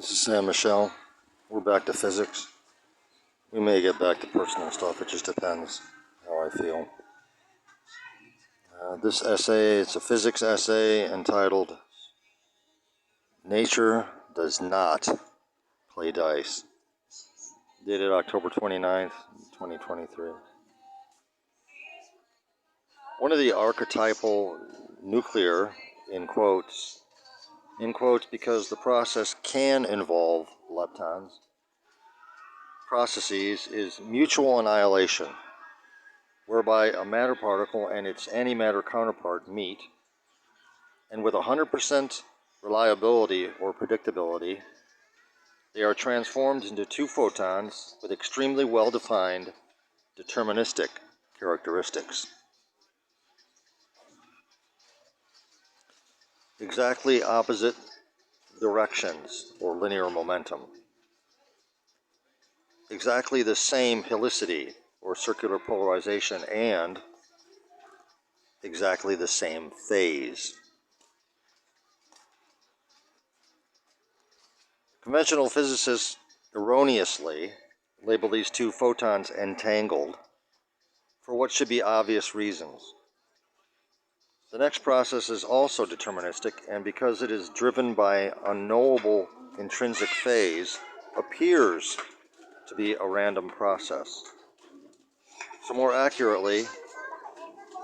This is Sam Michelle. We're back to physics. We may get back to personal stuff, it just depends how I feel. This essay, it's a physics essay entitled Nature Does Not Play Dice, dated October 29th, 2023. One of the archetypal nuclear, in quotes because the process can involve leptons, processes is mutual annihilation, whereby a matter particle and its antimatter counterpart meet, and with 100% reliability or predictability, they are transformed into two photons with extremely well-defined deterministic characteristics. Exactly opposite directions or linear momentum. Exactly the same helicity or circular polarization, and exactly the same phase. Conventional physicists erroneously label these two photons entangled for what should be obvious reasons. The next process is also deterministic, and because it is driven by unknowable intrinsic phase, appears to be a random process. So more accurately,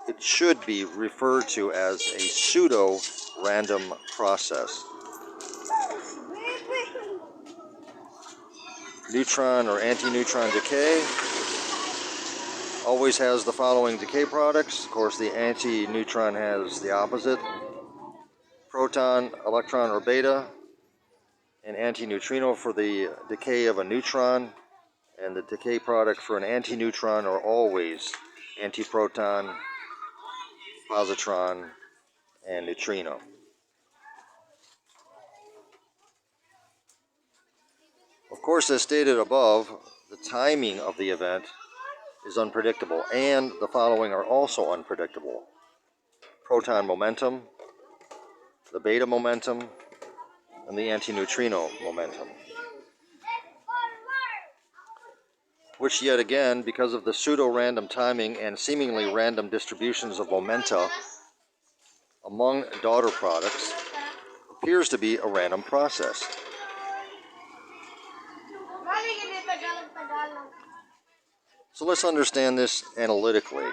it should be referred to as a pseudo-random process. Neutron or anti-neutron decay always has the following decay products. Of course, the anti-neutron has the opposite: proton, electron, or beta. An antineutrino for the decay of a neutron, and the decay product for an antineutron are always antiproton, positron, and neutrino. Of course, as stated above, the timing of the event is unpredictable, and the following are also unpredictable: proton momentum, the beta momentum, and the antineutrino momentum. Which yet again, because of the pseudo-random timing and seemingly random distributions of momenta among daughter products, appears to be a random process. So let's understand this analytically.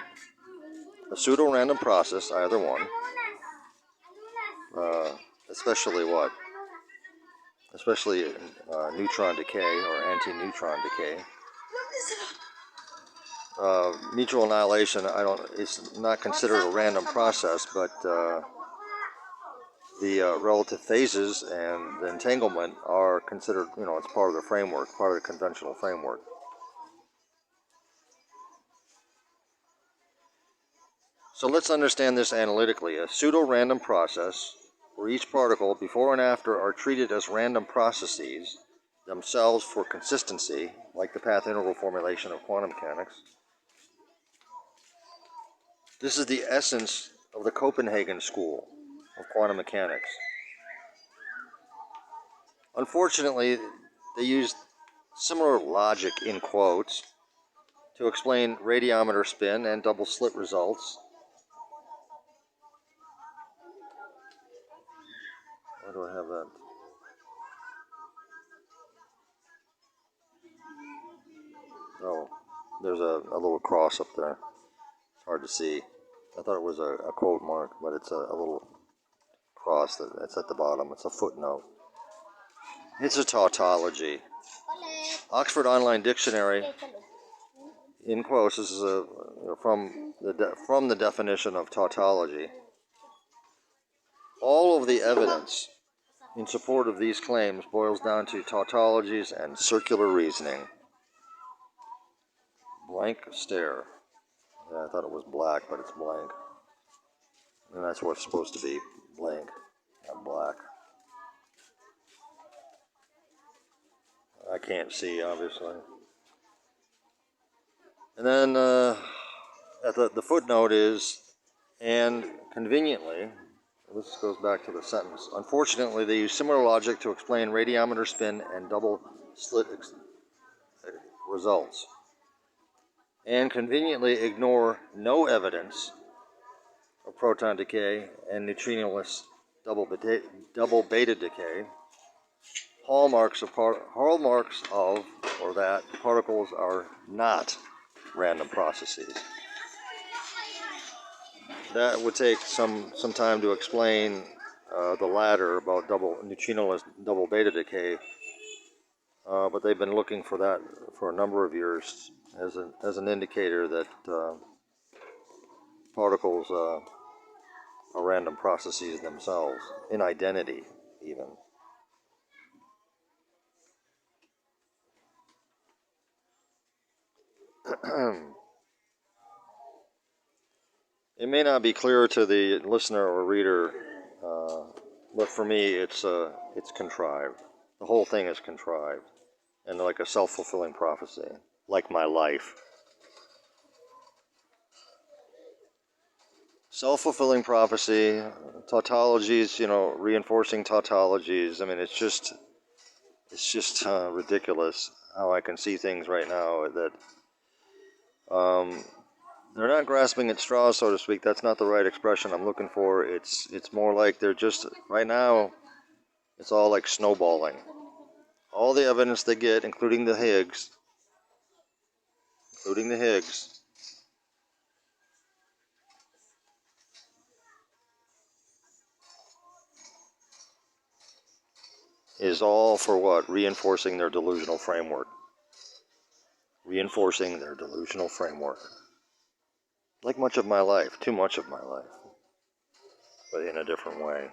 A pseudo-random process, either one, especially what? Especially neutron decay or anti-neutron decay. Mutual annihilation, it's not considered a random process, but the relative phases and the entanglement are considered, it's part of the framework, part of the conventional framework. So let's understand this analytically. A pseudo-random process where each particle before and after are treated as random processes themselves for consistency, like the path integral formulation of quantum mechanics. This is the essence of the Copenhagen school of quantum mechanics. Unfortunately, they used similar logic, in quotes, to explain radiometer spin and double slit results. Why do I have that? Oh, there's a little cross up there. It's hard to see. I thought it was a quote mark, but it's a little cross that's at the bottom. It's a footnote. It's a tautology. Oxford Online Dictionary, in quotes, this is from the definition of tautology. All of the evidence in support of these claims boils down to tautologies and circular reasoning. Blank stare. Yeah, I thought it was black, but it's blank. And that's what it's supposed to be, blank, not black. I can't see, obviously. And then the footnote is, and conveniently, This goes back to the sentence. Unfortunately, they use similar logic to explain radiometer spin and double slit results, and conveniently ignore no evidence of proton decay and neutrinoless double beta decay, hallmarks of or that particles are not random processes. That would take some time to explain the latter about neutrinoless double beta decay, but they've been looking for that for a number of years as an indicator that particles are random processes themselves, in identity even. It may not be clear to the listener or reader, but for me, it's contrived. The whole thing is contrived, and like a self-fulfilling prophecy, like my life. Self-fulfilling prophecy, tautologies, reinforcing tautologies. I mean, it's just ridiculous how I can see things right now that they're not grasping at straws, so to speak. That's not the right expression I'm looking for. It's more like they're just, right now, it's all like snowballing. All the evidence they get, including the Higgs, is all for what? Reinforcing their delusional framework. Reinforcing their delusional framework. Like much of my life, too much of my life, but in a different way.